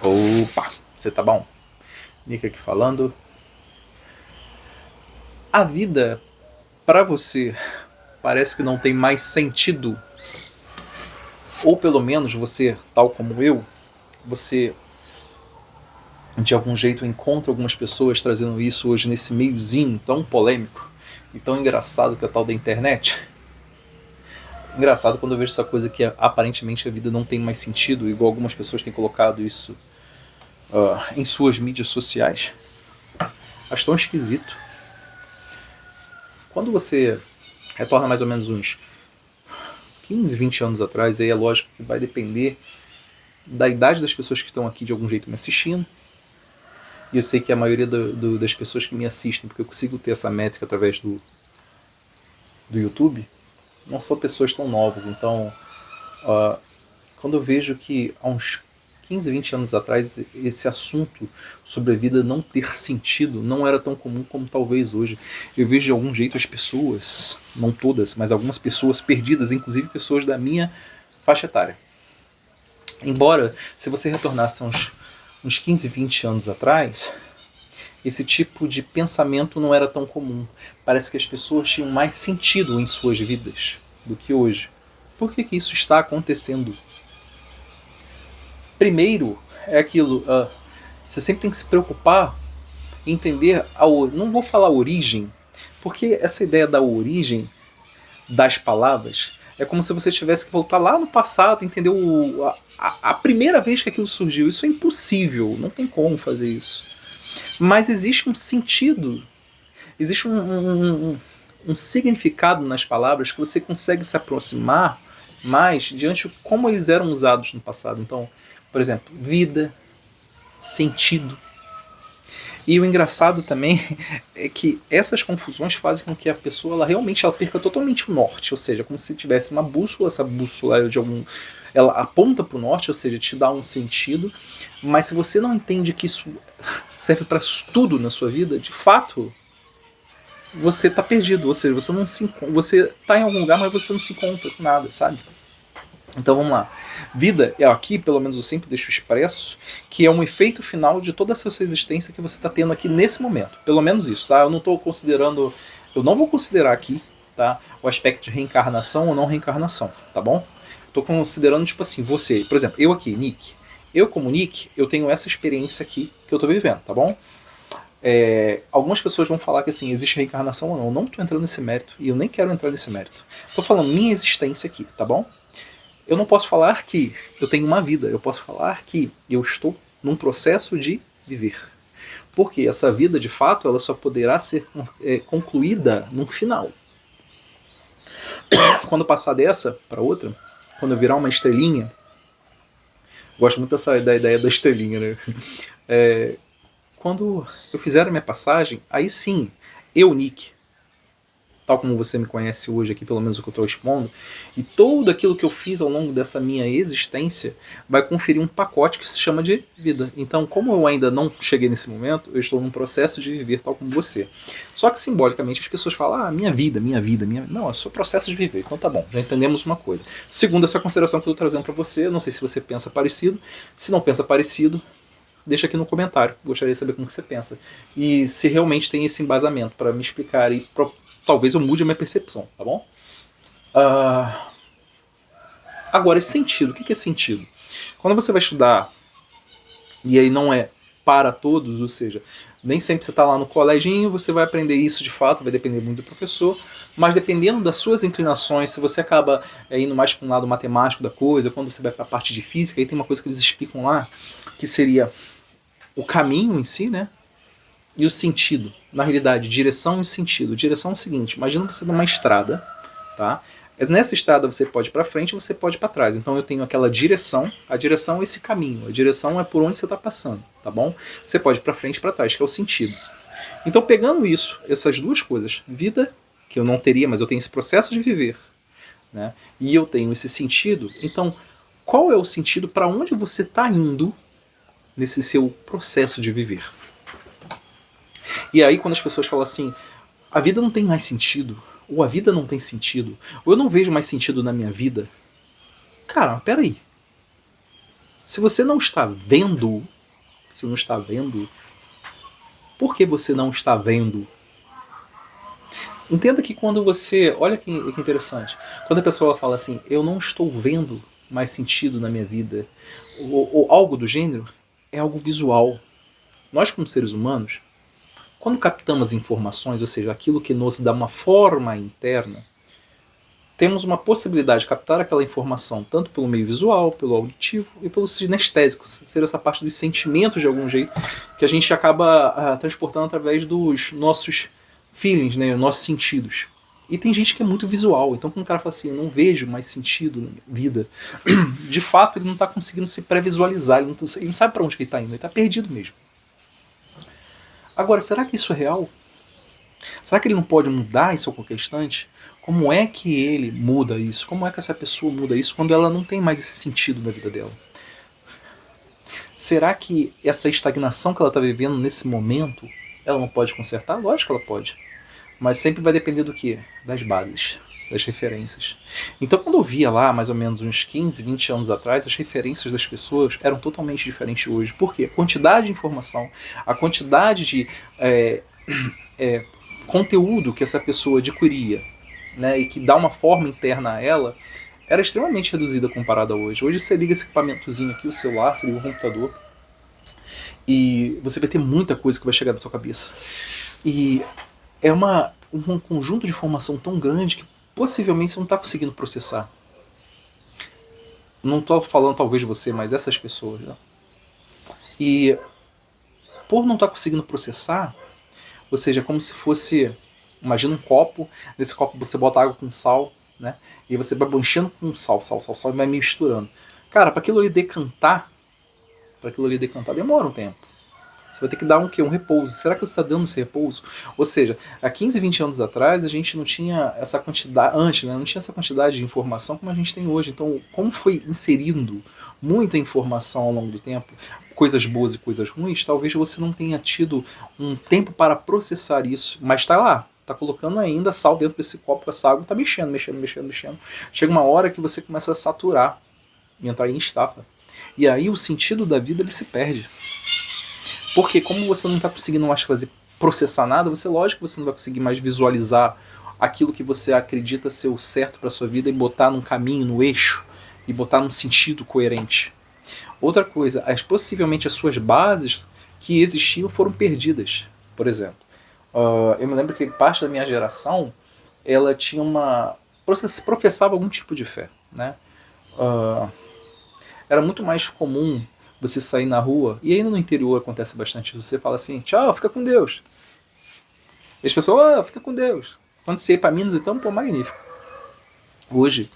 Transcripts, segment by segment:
Opa, você tá bom? Nick aqui falando. A vida, pra você, parece que não tem mais sentido. Ou pelo menos você, tal como eu, você de algum jeito encontra algumas pessoas trazendo isso hoje nesse meiozinho tão polêmico e tão engraçado que é a tal da internet. Engraçado quando eu vejo essa coisa que aparentemente a vida não tem mais sentido, igual algumas pessoas têm colocado isso em suas mídias sociais. Acho tão esquisito. Quando você retorna mais ou menos uns 15, 20 anos atrás, aí é lógico que vai depender da idade das pessoas que estão aqui de algum jeito me assistindo. E eu sei que a maioria das pessoas que me assistem, porque eu consigo ter essa métrica através do YouTube, não são pessoas tão novas. Então, quando eu vejo que há uns 15, 20 anos atrás, esse assunto sobre a vida não ter sentido não era tão comum como talvez hoje. Eu vejo de algum jeito as pessoas, não todas, mas algumas pessoas perdidas, inclusive pessoas da minha faixa etária. Embora, se você retornasse uns 15, 20 anos atrás, esse tipo de pensamento não era tão comum. Parece que as pessoas tinham mais sentido em suas vidas do que hoje. Por que isso está acontecendo? Primeiro, é aquilo, você sempre tem que se preocupar em entender não vou falar origem, porque essa ideia da origem das palavras é como se você tivesse que voltar lá no passado, entender a primeira vez que aquilo surgiu. Isso é impossível, não tem como fazer isso. Mas existe um sentido, existe um significado nas palavras que você consegue se aproximar mais diante de como eles eram usados no passado. Então, por exemplo, vida, sentido. E o engraçado também é que essas confusões fazem com que a pessoa ela perca totalmente o norte, ou seja, como se tivesse uma bússola, essa bússola ela aponta para o norte, ou seja, te dá um sentido, mas se você não entende que isso serve para tudo na sua vida, de fato, você está perdido, ou seja, você está em algum lugar, mas você não se encontra com nada, sabe? Então vamos lá. Vida é aqui, pelo menos eu sempre deixo expresso, que é um efeito final de toda essa sua existência que você está tendo aqui nesse momento. Pelo menos isso, tá? Eu não vou considerar aqui, tá, o aspecto de reencarnação ou não reencarnação, tá bom? Estou considerando, tipo assim, você, por exemplo, eu aqui, Nick. Eu como Nick, eu tenho essa experiência aqui que eu estou vivendo, tá bom? Algumas pessoas vão falar que assim, existe reencarnação ou não. Eu não estou entrando nesse mérito e eu nem quero entrar nesse mérito. Estou falando minha existência aqui, tá bom? Eu não posso falar que eu tenho uma vida, eu posso falar que eu estou num processo de viver. Porque essa vida, de fato, ela só poderá ser concluída no final. Quando passar dessa para outra, quando eu virar uma estrelinha, gosto muito da ideia da estrelinha, né? Quando eu fizer a minha passagem, aí sim, eu, Nick, tal como você me conhece hoje aqui, pelo menos o que eu estou expondo, e tudo aquilo que eu fiz ao longo dessa minha existência vai conferir um pacote que se chama de vida. Então, como eu ainda não cheguei nesse momento, eu estou num processo de viver tal como você. Só que simbolicamente as pessoas falam, minha vida. Não, é só processo de viver. Então tá bom, já entendemos uma coisa. Segundo essa consideração que eu estou trazendo para você, não sei se você pensa parecido. Se não pensa parecido, deixa aqui no comentário. Gostaria de saber como que você pensa. E se realmente tem esse embasamento para me explicar e talvez eu mude a minha percepção, tá bom? Agora, esse sentido. O que é sentido? Quando você vai estudar, e aí não é para todos, ou seja, nem sempre você está lá no coleginho, você vai aprender isso de fato, vai depender muito do professor, mas dependendo das suas inclinações, se você acaba indo mais para um lado matemático da coisa, quando você vai para a parte de física, aí tem uma coisa que eles explicam lá, que seria o caminho em si, né? E o sentido. Na realidade, direção e sentido. Direção é o seguinte, imagina você numa estrada, tá? Nessa estrada você pode ir para frente e você pode ir para trás. Então eu tenho aquela direção, a direção é esse caminho, a direção é por onde você está passando, tá bom? Você pode ir para frente e para trás, que é o sentido. Então pegando isso, essas duas coisas, vida, que eu não teria, mas eu tenho esse processo de viver, né? E eu tenho esse sentido, então qual é o sentido para onde você está indo nesse seu processo de viver? E aí quando as pessoas falam assim, a vida não tem mais sentido, ou a vida não tem sentido, ou eu não vejo mais sentido na minha vida, cara, peraí. Se você não está vendo Você não está vendo? Por que você não está vendo? Entenda que quando você... Olha que interessante. Quando a pessoa fala assim, eu não estou vendo mais sentido na minha vida, ou algo do gênero, é algo visual. Nós, como seres humanos, quando captamos informações, ou seja, aquilo que nos dá uma forma interna, temos uma possibilidade de captar aquela informação tanto pelo meio visual, pelo auditivo e pelos sinestésicos, seria essa parte dos sentimentos de algum jeito, que a gente acaba transportando através dos nossos feelings, né, nossos sentidos. E tem gente que é muito visual, então quando o cara fala assim, eu não vejo mais sentido na minha vida, de fato ele não está conseguindo se pré-visualizar, ele não sabe para onde que ele está indo, ele está perdido mesmo. Agora, será que isso é real? Será que ele não pode mudar isso a qualquer instante? Como é que ele muda isso? Como é que essa pessoa muda isso quando ela não tem mais esse sentido na vida dela? Será que essa estagnação que ela está vivendo nesse momento, ela não pode consertar? Lógico que ela pode. Mas sempre vai depender do quê? Das bases, das referências. Então quando eu via lá, mais ou menos uns 15, 20 anos atrás, as referências das pessoas eram totalmente diferentes hoje. Por quê? A quantidade de informação, a quantidade de conteúdo que essa pessoa adquiria, né, e que dá uma forma interna a ela, era extremamente reduzida comparada a hoje. Hoje você liga esse equipamentozinho aqui, o celular, você liga o computador, e você vai ter muita coisa que vai chegar na sua cabeça. E é um conjunto de informação tão grande que possivelmente você não está conseguindo processar. Não estou falando talvez de você, mas essas pessoas. Né? E por não estar conseguindo processar, ou seja, como se fosse, imagina um copo, nesse copo você bota água com sal, né? E você vai enchendo com sal, e vai misturando. Cara, para aquilo ali decantar, demora um tempo. Você vai ter que dar um repouso. Será que você está dando esse repouso? Ou seja, há 15, 20 anos atrás, a gente não tinha essa quantidade, antes, né? Não tinha essa quantidade de informação como a gente tem hoje. Então, como foi inserindo muita informação ao longo do tempo, coisas boas e coisas ruins, talvez você não tenha tido um tempo para processar isso, mas está lá, está colocando ainda sal dentro desse copo, essa água está mexendo. Chega uma hora que você começa a saturar e entrar em estafa. E aí o sentido da vida ele se perde. Porque como você não está conseguindo mais processar nada, lógico que você não vai conseguir mais visualizar aquilo que você acredita ser o certo para sua vida e botar num caminho, no eixo, e botar num sentido coerente. Outra coisa, possivelmente as suas bases que existiam foram perdidas. Por exemplo, eu me lembro que parte da minha geração ela tinha professava algum tipo de fé, né? Era muito mais comum você sair na rua, e ainda no interior acontece bastante, você fala assim, tchau, fica com Deus. E as pessoas, fica com Deus. Quando você ir para Minas, então, pô, magnífico. Hoje,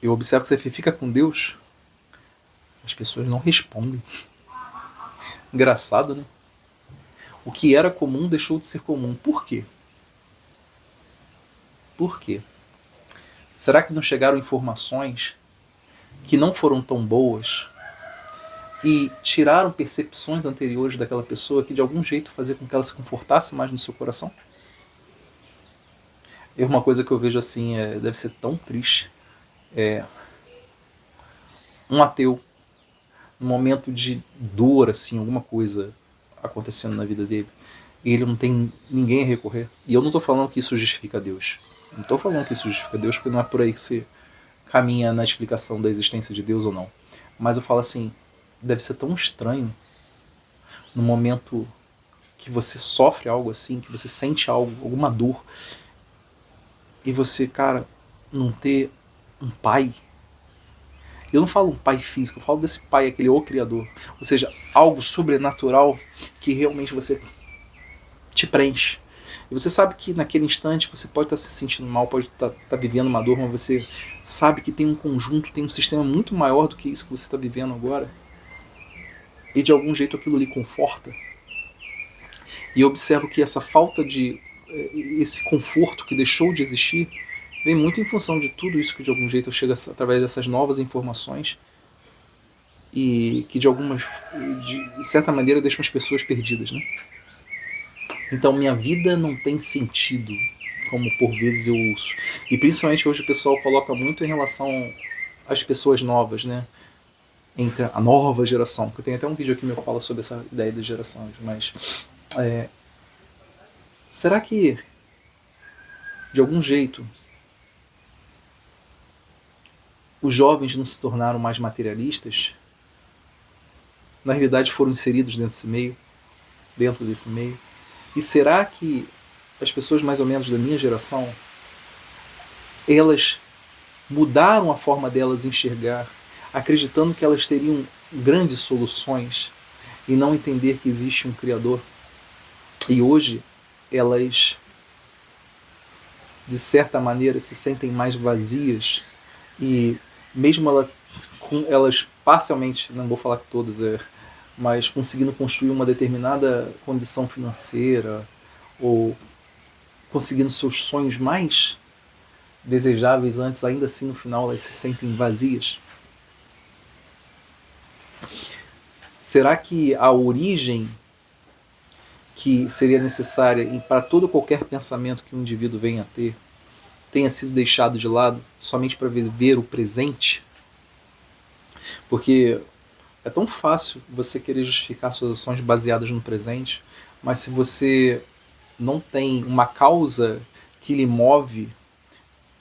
eu observo que você fica com Deus, as pessoas não respondem. Engraçado, né? O que era comum deixou de ser comum. Por quê? Por quê? Será que não chegaram informações que não foram tão boas e tiraram percepções anteriores daquela pessoa que de algum jeito fazia com que ela se confortasse mais no seu coração? É uma coisa que eu vejo assim, deve ser tão triste. Um ateu, num momento de dor, assim, alguma coisa acontecendo na vida dele, e ele não tem ninguém a recorrer. E eu não estou falando que isso justifica Deus. Não estou falando que isso justifica Deus, porque não é por aí que se caminha na explicação da existência de Deus ou não. Mas eu falo assim, deve ser tão estranho no momento que você sofre algo assim, que você sente algo, alguma dor, e você, cara, não ter um pai. Eu não falo um pai físico, eu falo desse pai, aquele o criador. Ou seja, algo sobrenatural que realmente você te preenche. E você sabe que naquele instante você pode estar se sentindo mal, pode estar vivendo uma dor, mas você sabe que tem um conjunto, tem um sistema muito maior do que isso que você está vivendo agora. E de algum jeito aquilo lhe conforta. E eu observo que essa falta de... esse conforto que deixou de existir vem muito em função de tudo isso que de algum jeito chega através dessas novas informações e que de certa maneira deixam as pessoas perdidas, né? Então minha vida não tem sentido, como por vezes eu ouço. E principalmente hoje o pessoal coloca muito em relação às pessoas novas, né? entre a nova geração, que eu tenho até um vídeo aqui meu que fala sobre essa ideia de gerações, mas será que, de algum jeito, os jovens não se tornaram mais materialistas? Na realidade foram inseridos dentro desse meio? E será que as pessoas mais ou menos da minha geração, elas mudaram a forma delas enxergar, acreditando que elas teriam grandes soluções e não entender que existe um Criador? E hoje elas, de certa maneira, se sentem mais vazias e mesmo elas parcialmente, não vou falar que todas, mas conseguindo construir uma determinada condição financeira ou conseguindo seus sonhos mais desejáveis antes, ainda assim no final elas se sentem vazias? Será que a origem que seria necessária para todo qualquer pensamento que um indivíduo venha a ter tenha sido deixado de lado somente para viver o presente? Porque é tão fácil você querer justificar suas ações baseadas no presente, mas se você não tem uma causa que lhe move,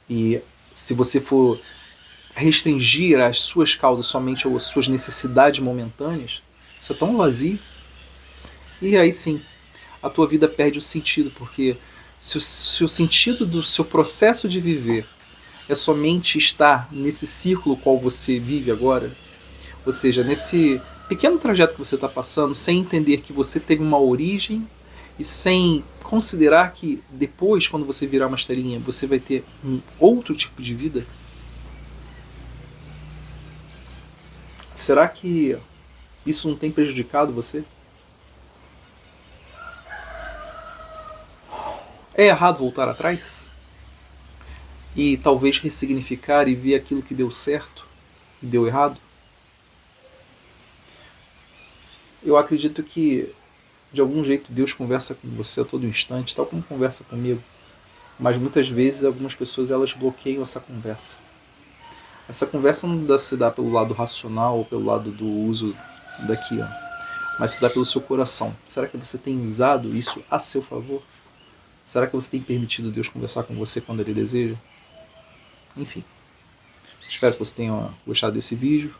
e se você for restringir as suas causas somente às suas necessidades momentâneas, isso é tão vazio. E aí sim, a tua vida perde o sentido, porque se o sentido do seu processo de viver é somente estar nesse círculo qual você vive agora, ou seja, nesse pequeno trajeto que você está passando, sem entender que você teve uma origem e sem considerar que depois, quando você virar uma estrelinha, você vai ter um outro tipo de vida, será que isso não tem prejudicado você? É errado voltar atrás? E talvez ressignificar e ver aquilo que deu certo e deu errado? Eu acredito que, de algum jeito, Deus conversa com você a todo instante, tal como conversa comigo. Mas muitas vezes algumas pessoas elas bloqueiam essa conversa. Essa conversa não se dá pelo lado racional ou pelo lado do uso daqui, ó, mas se dá pelo seu coração. Será que você tem usado isso a seu favor? Será que você tem permitido Deus conversar com você quando Ele deseja? Enfim, espero que você tenha gostado desse vídeo.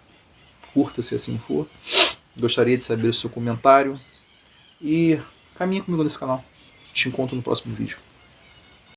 Curta se assim for. Gostaria de saber o seu comentário. E caminha comigo nesse canal. Te encontro no próximo vídeo.